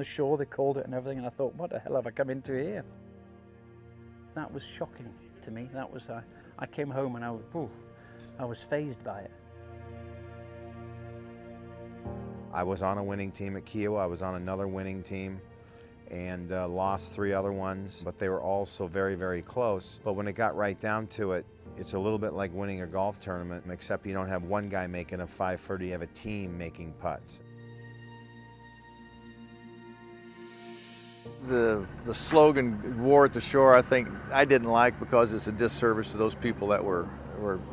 the shore, they called it and everything, and I thought, what the hell have I come into here? That was shocking to me. That was, I came home and I was fazed by it. I was on a winning team at Kiawah. I was on another winning team and lost 3 other ones, but they were all so very, very close. But when it got right down to it, it's a little bit like winning a golf tournament, except you don't have one guy making a 5-footer, you have a team making putts. The slogan, "War at the Shore," I think I didn't like because it's a disservice to those people that were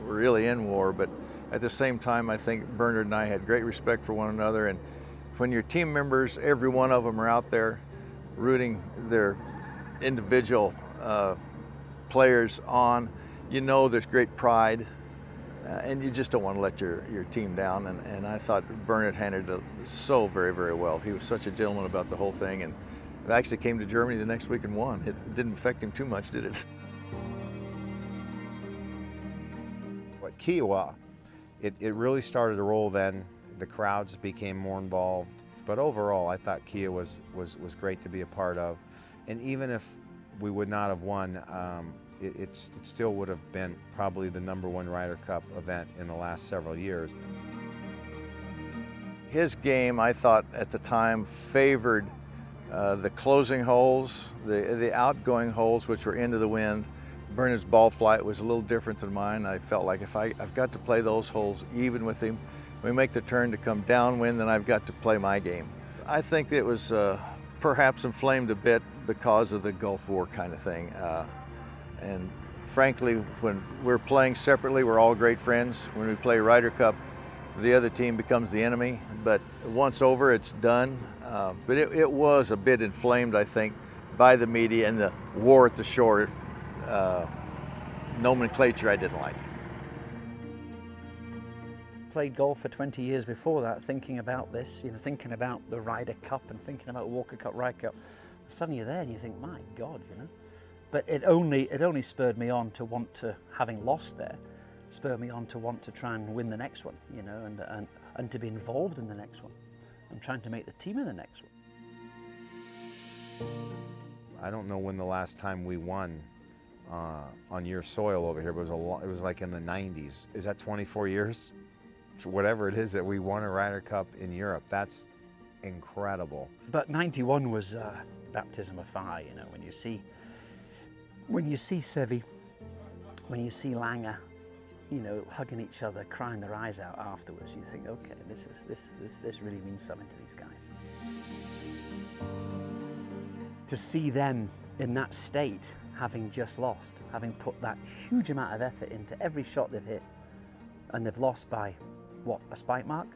really in war, but at the same time, I think Bernhard and I had great respect for one another, and when your team members, every one of them are out there rooting their individual players on, you know there's great pride, and you just don't want to let your team down, and I thought Bernhard handled it so very, very well. He was such a gentleman about the whole thing, and I actually came to Germany the next week and won. It didn't affect him too much, did it? At Kiawah, it really started to roll then. The crowds became more involved. But overall, I thought Kiawah was great to be a part of. And even if we would not have won, it still would have been probably the #1 Ryder Cup event in the last several years. His game, I thought at the time, favored the closing holes, the outgoing holes, which were into the wind. Bernhard's ball flight was a little different than mine. I felt like if I've got to play those holes even with him, when we make the turn to come downwind, then I've got to play my game. I think it was perhaps inflamed a bit because of the Gulf War kind of thing. And frankly, when we're playing separately, we're all great friends. When we play Ryder Cup, the other team becomes the enemy. But once over, it's done. But it was a bit inflamed, I think, by the media and the war at the shore nomenclature I didn't like. Played golf for 20 years before that, thinking about this, thinking about the Ryder Cup and thinking about Walker Cup, Ryder Cup. Suddenly you're there and you think, my God, But it only spurred me on to want to, having lost there, spurred me on to want to try and win the next one, and to be involved in the next one. I'm trying to make the team in the next one. I don't know when the last time we won on your soil over here, but it was like in the 90s. Is that 24 years? Whatever it is that we won a Ryder Cup in Europe, that's incredible. But 91 was baptism of fire, when you see Seve, when you see Langer, hugging each other, crying their eyes out afterwards, you think, okay, this really means something to these guys. To see them in that state, having just lost, having put that huge amount of effort into every shot they've hit, and they've lost by, what, a spike mark?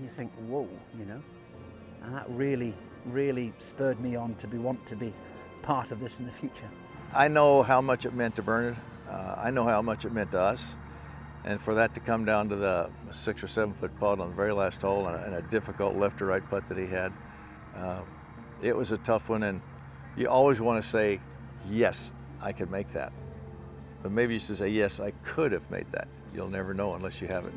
You think, whoa, and that really, really spurred me on to want to be part of this in the future. I know how much it meant to Bernhard. I know how much it meant to us. And for that to come down to the 6 or 7 foot putt on the very last hole and a difficult left to right putt that he had, it was a tough one. And you always want to say, yes, I could make that. But maybe you should say, yes, I could have made that. You'll never know unless you have it.